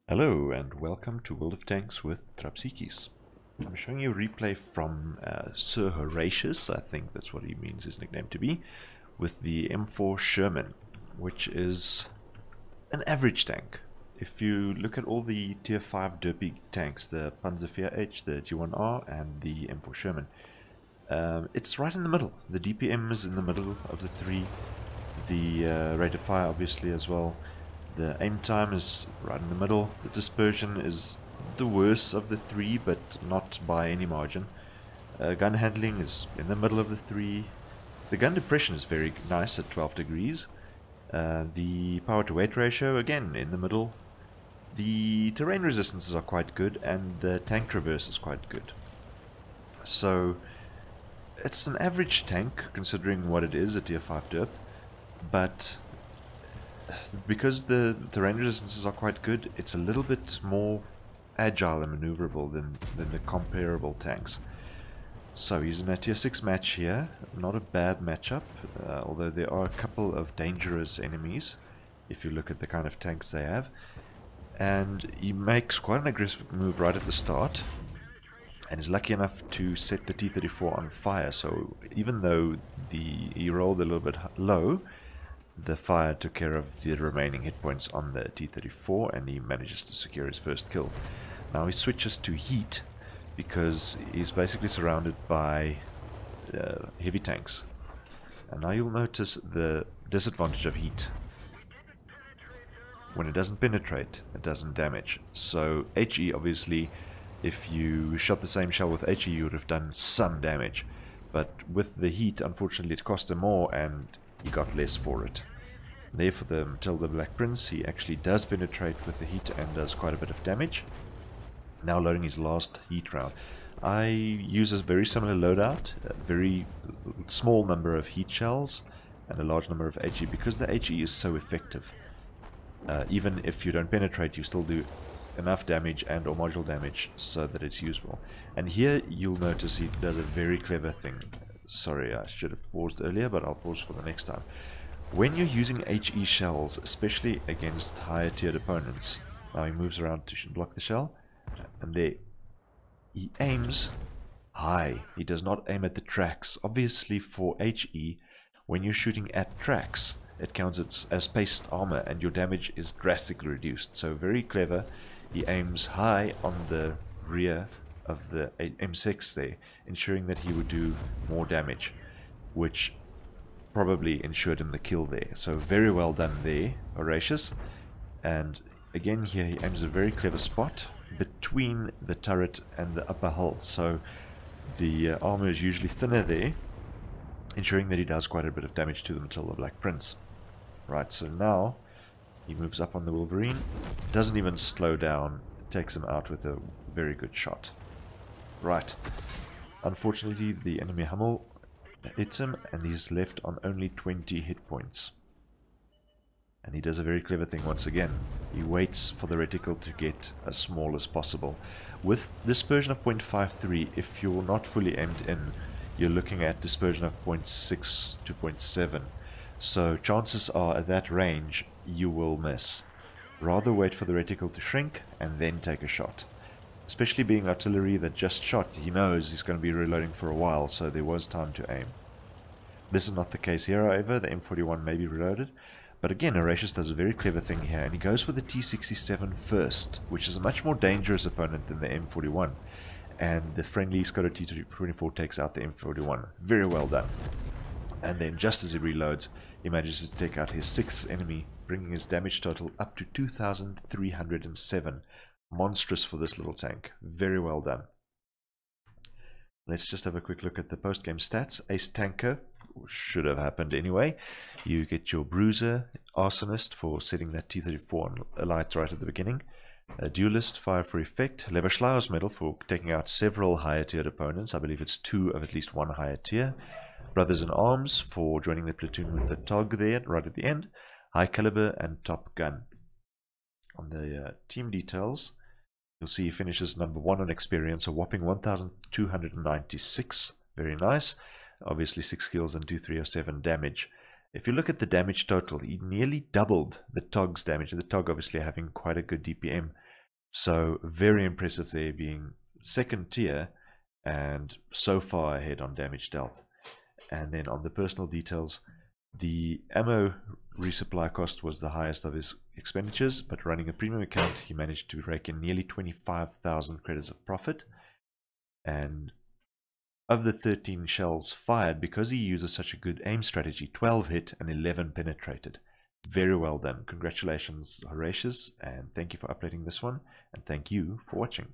Hello and welcome to World of Tanks with Trapsikis. I'm showing you a replay from Sir Horatius, I think that's what he means his nickname to be, with the M4 Sherman, which is an average tank. If you look at all the tier 5 derpy tanks, the Panzer IV-H, the G1R and the M4 Sherman, it's right in the middle. The DPM is in the middle of the three, the rate of fire obviously as well. The aim time is right in the middle. The dispersion is the worst of the three, but not by any margin. Gun handling is in the middle of the three. The gun depression is very nice at 12 degrees. The power to weight ratio, again, in the middle. The terrain resistances are quite good, and the tank traverse is quite good. So, it's an average tank, considering what it is, a tier 5 derp, but because the terrain resistances are quite good, it's a little bit more agile and maneuverable than the comparable tanks. So he's in a tier 6 match here, not a bad matchup, although there are a couple of dangerous enemies if you look at the kind of tanks they have. And he makes quite an aggressive move right at the start, and is lucky enough to set the T-34 on fire, so even though he rolled a little bit low, the fire took care of the remaining hit points on the T-34 and he manages to secure his first kill. Now he switches to heat because he's basically surrounded by heavy tanks. And now you'll notice the disadvantage of heat. When it doesn't penetrate, it doesn't damage. So HE, obviously, if you shot the same shell with HE you would have done some damage. But with the heat, unfortunately, it cost him more and he got less for it. Therefore, the Matilda Black Prince, he actually does penetrate with the heat and does quite a bit of damage. Now loading his last heat round. I use a very similar loadout, a very small number of heat shells and a large number of HE, because the HE is so effective. Even if you don't penetrate, you still do enough damage and or module damage so that it's usable. And here you'll notice he does a very clever thing. Sorry, I should have paused earlier, but I'll pause for the next time. When you're using HE shells, especially against higher tiered opponents, now he moves around to block the shell, and there he aims high. He does not aim at the tracks. Obviously for HE, when you're shooting at tracks, it counts as paced armor and your damage is drastically reduced. So very clever. He aims high on the rear of the M6 there, ensuring that he would do more damage, which probably ensured him the kill there. So very well done there, Horatius. And again here he aims a very clever spot between the turret and the upper hull, so the armor is usually thinner there, ensuring that he does quite a bit of damage to the Matilda Black Prince. Right, so now he moves up on the Wolverine, doesn't even slow down, takes him out with a very good shot. Right, unfortunately the enemy Hummel hits him and he's left on only 20 hit points. And he does a very clever thing once again. He waits for the reticle to get as small as possible. With dispersion of 0.53, if you're not fully aimed in, you're looking at dispersion of 0.6 to 0.7. So chances are at that range you will miss. Rather wait for the reticle to shrink and then take a shot. Especially being artillery that just shot, he knows he's going to be reloading for a while, so there was time to aim. This is not the case here, however. The M41 may be reloaded. But again, Horatius does a very clever thing here, and he goes for the T67 first, which is a much more dangerous opponent than the M41. And the friendly Skoda T24 takes out the M41. Very well done. And then just as he reloads, he manages to take out his 6th enemy, bringing his damage total up to 2,307. Monstrous for this little tank. Very well done. Let's just have a quick look at the post-game stats. Ace Tanker should have happened anyway. You get your Bruiser, Arsonist for setting that T-34 on alight right at the beginning. A Duelist, Fire for Effect. Leverschlaus Medal for taking out several higher tiered opponents. I believe it's 2 of at least 1 higher tier. Brothers in Arms for joining the platoon with the TOG there right at the end. High Caliber and Top Gun. On the team details, you'll see he finishes number 1 on experience, a whopping 1,296. Very nice. Obviously 6 kills and 2,307 damage. If you look at the damage total, he nearly doubled the TOG's damage. The TOG obviously having quite a good DPM. So very impressive there, being second tier and so far ahead on damage dealt. And then on the personal details, the ammo resupply cost was the highest of his expenditures, but running a premium account, he managed to rake in nearly 25,000 credits of profit. And of the 13 shells fired, because he uses such a good aim strategy, 12 hit and 11 penetrated. Very well done. Congratulations, Horatius, and thank you for uploading this one, and thank you for watching.